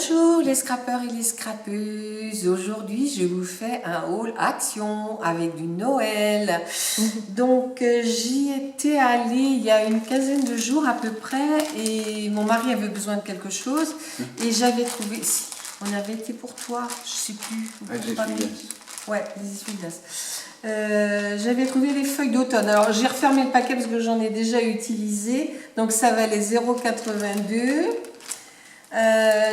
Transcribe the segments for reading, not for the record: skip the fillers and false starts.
Bonjour les scrappeurs et les scrappeuses, aujourd'hui je vous fais un haul action avec du Noël. Donc j'y étais allée il y a une quinzaine de jours à peu près et mon mari avait besoin de quelque chose et j'avais trouvé, si, on avait été pour toi, je sais plus, ouais, les essuie-glaces. J'avais trouvé les feuilles d'automne. Alors j'ai refermé le paquet parce que j'en ai déjà utilisé, donc ça valait 0,82.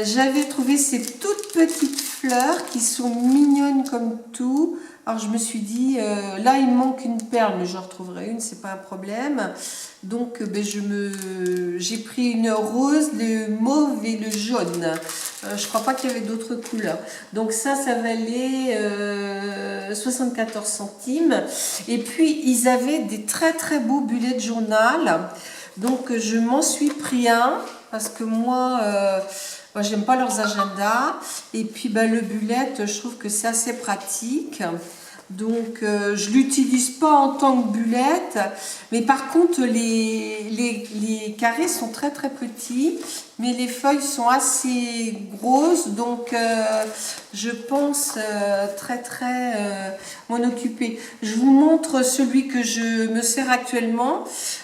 J'avais trouvé ces toutes petites fleurs qui sont mignonnes comme tout. Alors je me suis dit, là il me manque une perle, mais j'en retrouverai une, c'est pas un problème. Donc j'ai pris une rose, le mauve et le jaune. Je crois pas qu'il y avait d'autres couleurs. Donc ça valait 74 centimes. Et puis ils avaient des très très beaux bullets de journal. Donc je m'en suis pris un. Parce que moi j'aime pas leurs agendas. Et puis le bullet, je trouve que c'est assez pratique. Donc je l'utilise pas en tant que bullet. Mais par contre, les carrés sont très très petits. Mais les feuilles sont assez grosses. Donc je pense très m'en occuper. Je vous montre celui que je me sers actuellement.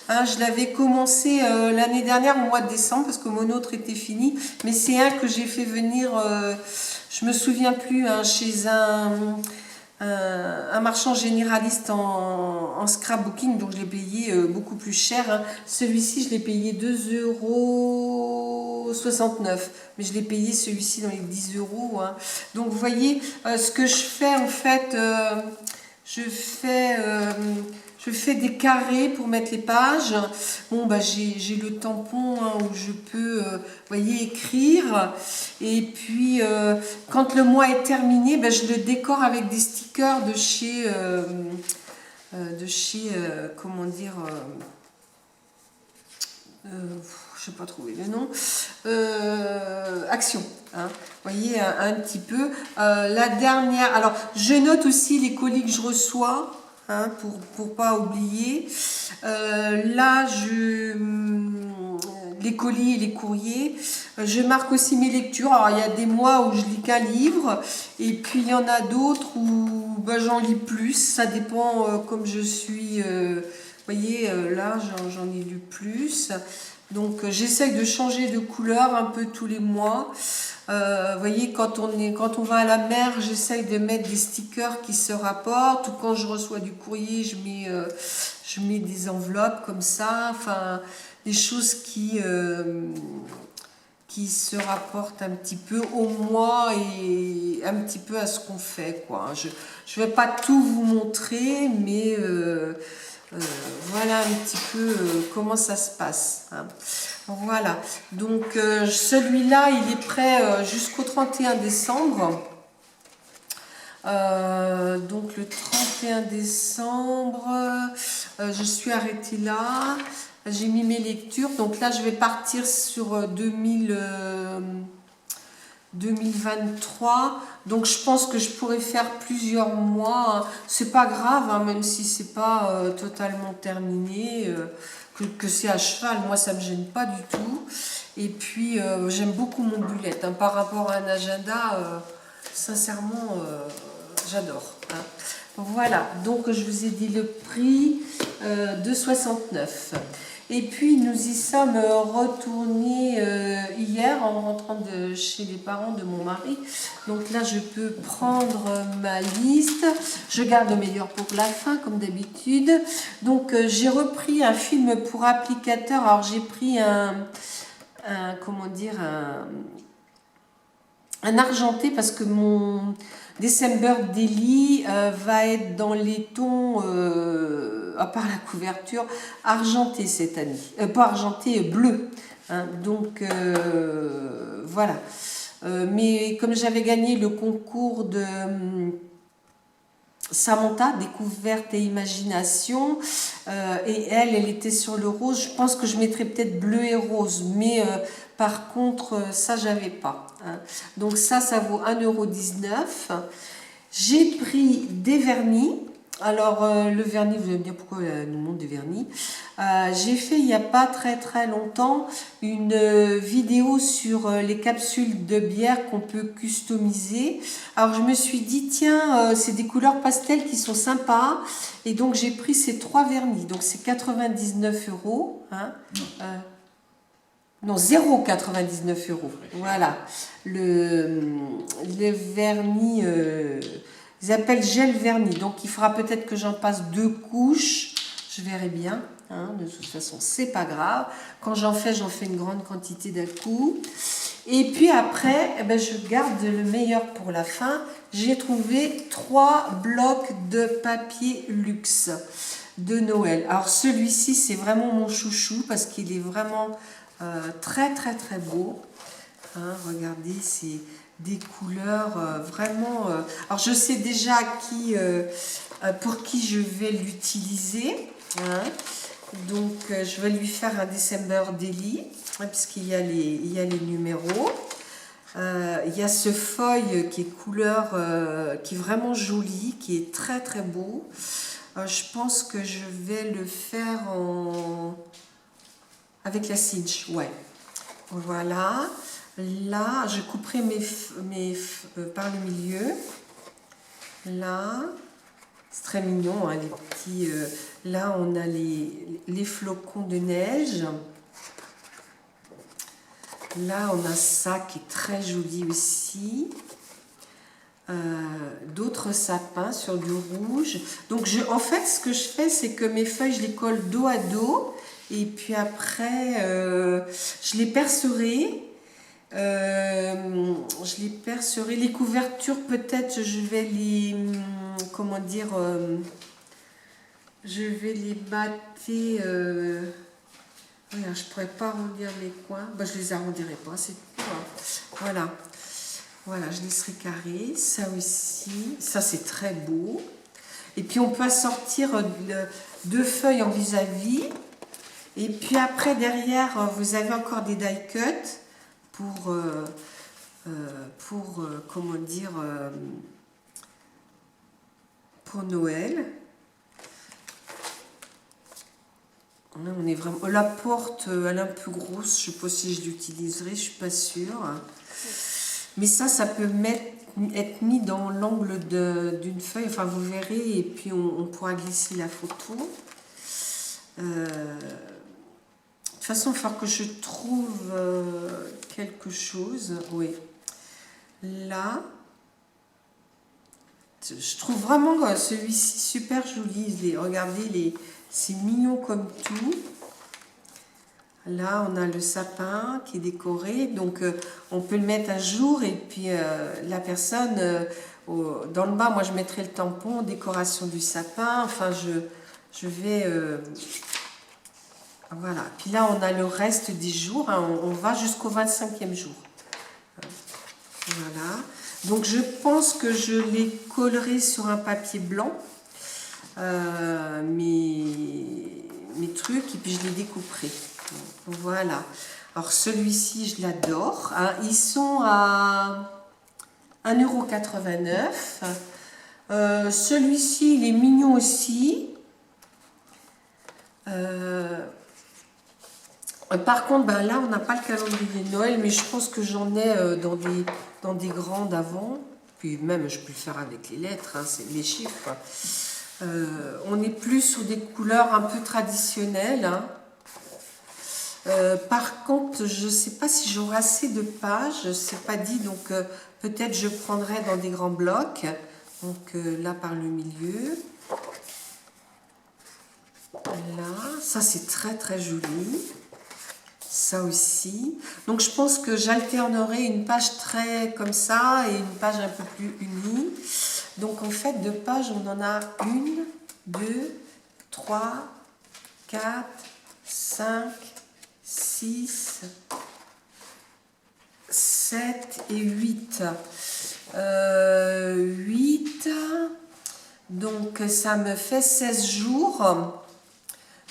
Je l'avais commencé l'année dernière au mois de décembre parce que mon autre était fini. Mais c'est un que j'ai fait venir, je me souviens plus, chez un marchand généraliste en scrapbooking. Donc je l'ai payé beaucoup plus cher. Celui-ci, je l'ai payé 2,69 €. Mais je l'ai payé celui-ci dans les 10 €. Donc vous voyez, ce que je fais en fait, je fais des carrés pour mettre les pages. Bon, j'ai le tampon où je peux, voyez, écrire. Et puis, quand le mois est terminé, je le décore avec des stickers de chez comment dire, je n'ai pas trouvé le nom, Action. Vous voyez, un petit peu. La dernière, alors je note aussi les colis que je reçois. Pour pas oublier. Là, les colis et les courriers. Je marque aussi mes lectures. Alors, il y a des mois où je lis qu'un livre. Et puis, il y en a d'autres où j'en lis plus. Ça dépend comme je suis. Vous voyez, là, j'en ai lu plus. Donc, j'essaye de changer de couleur un peu tous les mois. Vous voyez, quand on va à la mer, j'essaye de mettre des stickers qui se rapportent, ou quand je reçois du courrier, je mets des enveloppes comme ça, enfin des choses qui se rapportent un petit peu au mois et un petit peu à ce qu'on fait, quoi. Je vais pas tout vous montrer, mais voilà un petit peu comment ça se passe. Voilà, donc celui-là, il est prêt jusqu'au 31 décembre. Donc le 31 décembre, je suis arrêtée là. J'ai mis mes lectures. Donc là, je vais partir sur 2023. Donc je pense que je pourrais faire plusieurs mois. C'est pas grave, même si c'est pas totalement terminé. Que c'est à cheval, moi ça me gêne pas du tout. Et puis j'aime beaucoup mon bullet. Par rapport à un agenda, sincèrement, j'adore. Voilà, donc je vous ai dit le prix de 69. Et puis nous y sommes retournés hier en rentrant de chez les parents de mon mari. Donc là je peux prendre ma liste. Je garde le meilleur pour la fin comme d'habitude. Donc j'ai repris un film pour applicateur. Alors j'ai pris comment dire, un argenté parce que mon December Daily va être dans les tons, à part la couverture, argenté cette année. Pas argenté, bleu. Donc voilà. Mais comme j'avais gagné le concours de Samantha, découverte et imagination, et elle était sur le rose, je pense que je mettrais peut-être bleu et rose, mais par contre ça j'avais pas. Donc ça vaut 1,19 €. J'ai pris des vernis. Alors, le vernis, vous allez me dire pourquoi elle nous montre des vernis. J'ai fait il n'y a pas très longtemps une vidéo sur les capsules de bière qu'on peut customiser. Alors, je me suis dit, tiens, c'est des couleurs pastel qui sont sympas. Et donc, j'ai pris ces 3 vernis. Donc, c'est 99 €. Hein. Non, 0,99 €. Voilà. Le vernis, ils appellent gel vernis. Donc, il faudra peut-être que j'en passe 2 couches. Je verrai bien. Hein, de toute façon, c'est pas grave. Quand j'en fais une grande quantité d'un coup. Et puis après, eh ben, je garde le meilleur pour la fin. J'ai trouvé 3 blocs de papier luxe de Noël. Alors, celui-ci, c'est vraiment mon chouchou parce qu'il est vraiment très beau. Hein, regardez, c'est des couleurs vraiment... alors, je sais déjà pour qui je vais l'utiliser. Hein. Donc, je vais lui faire un December Daily, hein, puisqu'il y a les numéros. Il y a ce feuille qui est couleur, qui est vraiment joli, qui est très beau. Je pense que je vais le faire avec la cinch, ouais. Voilà. Là, je couperai par le milieu. Là, c'est très mignon, hein, les petits... là, on a les flocons de neige. Là, on a ça qui est très joli aussi. D'autres sapins sur du rouge. Donc, en fait, ce que je fais, c'est que mes feuilles, je les colle dos à dos. Et puis après, je les percerai. Les couvertures, peut-être, je vais les... comment dire... je vais les mater... voilà, je ne pourrais pas arrondir les coins. Ben, je ne les arrondirai pas, c'est tout. Hein. Voilà. Voilà, je laisserai carré. Ça aussi. Ça, c'est très beau. Et puis, on peut assortir 2 feuilles en vis-à-vis. Et puis après, derrière, vous avez encore des die cut pour comment dire, pour Noël. Là, on est vraiment... La porte, elle est un peu grosse. Je ne sais pas si je l'utiliserai, je ne suis pas sûre. Mais ça peut être mis dans l'angle d'une feuille. Enfin, vous verrez. Et puis, on pourra glisser la photo. De toute façon, il va falloir que je trouve quelque chose. Oui. Là, je trouve vraiment celui-ci super joli. Regardez, c'est mignon comme tout. Là, on a le sapin qui est décoré. Donc, on peut le mettre un jour. Et puis, la personne, dans le bas, moi, je mettrai le tampon, décoration du sapin. Enfin, je vais... voilà. Puis là, on a le reste des jours. Hein. On va jusqu'au 25e jour. Voilà. Donc, je pense que je les collerai sur un papier blanc. Mes trucs. Et puis, je les découperai. Voilà. Alors, celui-ci, je l'adore. Hein. Ils sont à 1,89 €. Celui-ci, il est mignon aussi. Par contre, ben là, on n'a pas le calendrier de Noël, mais je pense que j'en ai dans des grandes avant. Puis même, je peux le faire avec les lettres, hein, c'est les chiffres. On est plus sur des couleurs un peu traditionnelles. Hein. Par contre, je ne sais pas si j'aurai assez de pages, c'est pas dit, donc peut-être je prendrai dans des grands blocs. Donc là, par le milieu. Là, ça c'est très joli. Ça aussi. Donc je pense que j'alternerai une page très comme ça et une page un peu plus unie. Donc en fait, de pages, on en a 1, 2, 3, 4, 5, 6, 7 et 8. 8. Donc ça me fait 16 jours.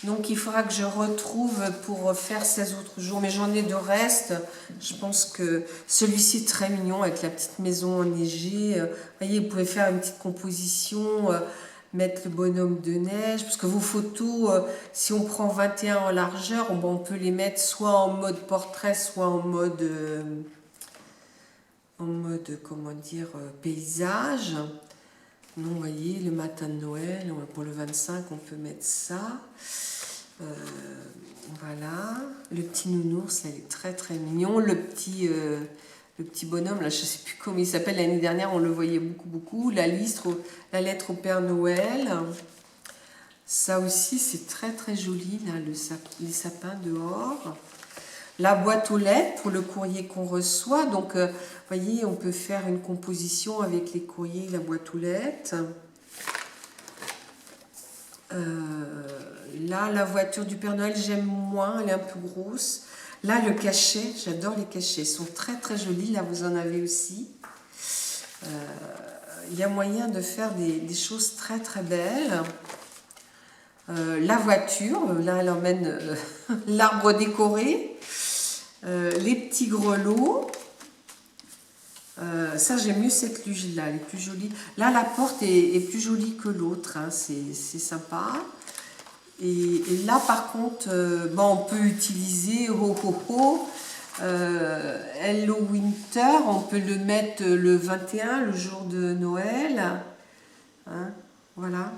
Donc il faudra que je retrouve pour faire 16 autres jours. Mais j'en ai de reste. Je pense que celui-ci est très mignon avec la petite maison enneigée. Vous voyez, vous pouvez faire une petite composition. mettre le bonhomme de neige, parce que vos photos, si on prend 21 en largeur, on peut les mettre soit en mode portrait, soit en mode comment dire, paysage. Donc, vous voyez, le matin de Noël, pour le 25, on peut mettre ça. Voilà, le petit nounours, là, il est très très mignon. Le petit bonhomme, là, je ne sais plus comment il s'appelle, l'année dernière, on le voyait beaucoup. La lettre au Père Noël. Ça aussi, c'est très très joli, là, les sapins dehors. La boîte aux lettres pour le courrier qu'on reçoit. Donc, vous voyez, on peut faire une composition avec les courriers et la boîte aux lettres. Là, la voiture du Père Noël, j'aime moins, elle est un peu grosse. Là, le cachet, j'adore les cachets, ils sont très très jolis. Là, vous en avez aussi. Il y a moyen de faire des choses très très belles. La voiture, là, elle emmène l'arbre décoré. Les petits grelots. Ça, j'aime mieux cette luge-là, elle est plus jolie. Là, la porte est plus jolie que l'autre, hein, c'est sympa. Et là, par contre, on peut utiliser Hello Winter, on peut le mettre le 21, le jour de Noël. Hein, voilà.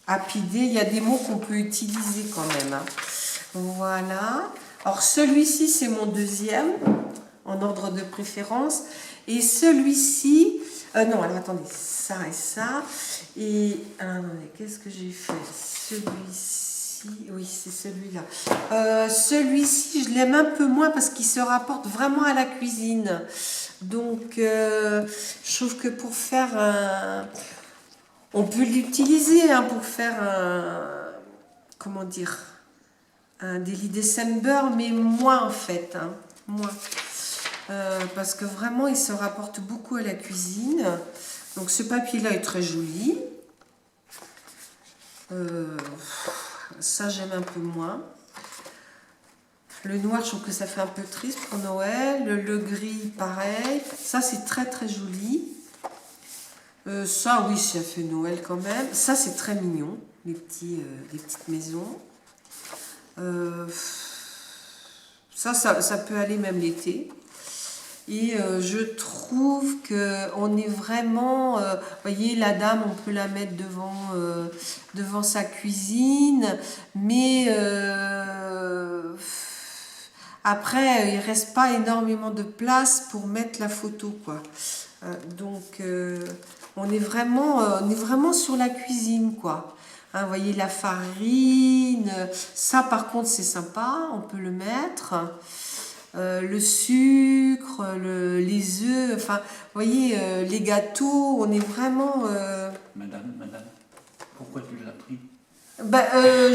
Happy Day, il y a des mots qu'on peut utiliser quand même. Hein. Voilà. Alors, celui-ci, c'est mon deuxième, en ordre de préférence. Et celui-ci, non, alors attendez, ça et ça. Et, attendez, qu'est-ce que j'ai fait? Celui-ci, oui, c'est celui-là. Celui-ci, je l'aime un peu moins parce qu'il se rapporte vraiment à la cuisine. Donc, je trouve que pour faire un... On peut l'utiliser hein, pour faire un... Comment dire? Un Daily December, mais moins en fait. Hein, moins. Parce que vraiment il se rapporte beaucoup à la cuisine. Donc ce papier là est très joli. Ça j'aime un peu moins. Le noir, je trouve que ça fait un peu triste pour Noël. Le gris pareil. Ça c'est très très joli. Ça oui, ça fait Noël quand même. Ça c'est très mignon, les petites maisons. Ça peut aller même l'été. Et je trouve qu'on est vraiment, vous voyez, la dame, on peut la mettre devant sa cuisine, mais après, il ne reste pas énormément de place pour mettre la photo, quoi. Donc, on est vraiment sur la cuisine, quoi. Hein, vous voyez, la farine, ça par contre, c'est sympa, on peut le mettre. Le sucre, les œufs, enfin, vous voyez, les gâteaux, on est vraiment... Madame, pourquoi tu l'as pris?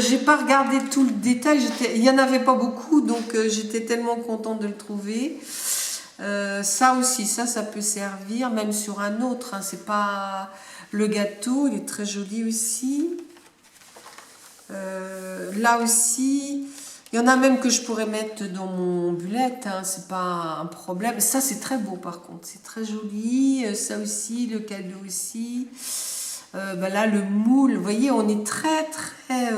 J'ai pas regardé tout le détail, il n'y en avait pas beaucoup, donc j'étais tellement contente de le trouver. Ça aussi, ça peut servir, même sur un autre, hein, c'est pas... Le gâteau, il est très joli aussi. Là aussi... Il y en a même que je pourrais mettre dans mon bullet, hein, c'est pas un problème. Ça, c'est très beau par contre, c'est très joli. Ça aussi, le cadeau aussi. Là, le moule, vous voyez, on est très, très...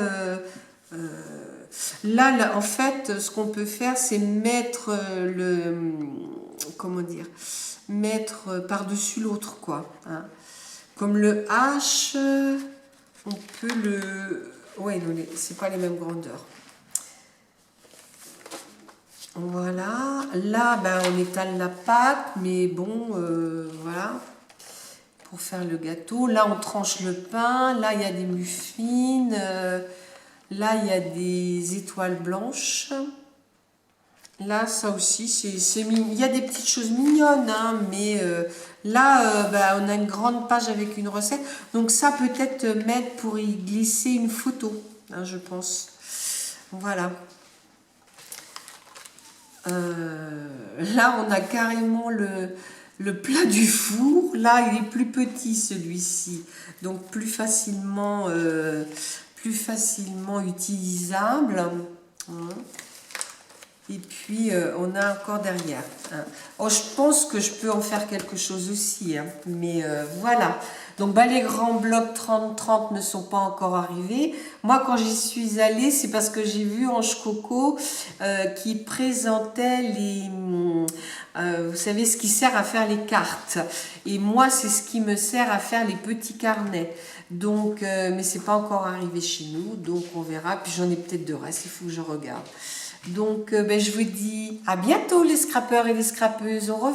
Là, en fait, ce qu'on peut faire, c'est mettre comment dire? Mettre par-dessus l'autre, quoi. Hein. Comme le H, on peut le... Ouais, non, c'est pas les mêmes grandeurs. Voilà, là on étale la pâte, mais bon, voilà, pour faire le gâteau. Là on tranche le pain, là il y a des muffins, là il y a des étoiles blanches. Là ça aussi, il y a des petites choses mignonnes, hein, mais là on a une grande page avec une recette. Donc ça peut-être mettre pour y glisser une photo, hein, je pense. Voilà. Là, on a carrément le plat du four. Là, il est plus petit celui-ci, donc plus facilement utilisable. Et puis, on a encore derrière. Hein. Oh, je pense que je peux en faire quelque chose aussi. Hein. Mais voilà. Donc, bah, les grands blocs 30-30 ne sont pas encore arrivés. Moi, quand j'y suis allée, c'est parce que j'ai vu Ange Coco qui présentait vous savez, ce qui sert à faire les cartes. Et moi, c'est ce qui me sert à faire les petits carnets. Donc, mais c'est pas encore arrivé chez nous. Donc, on verra. Puis, j'en ai peut-être de reste. Il faut que je regarde. Donc, je vous dis à bientôt les scrappeurs et les scrappeuses. Au revoir.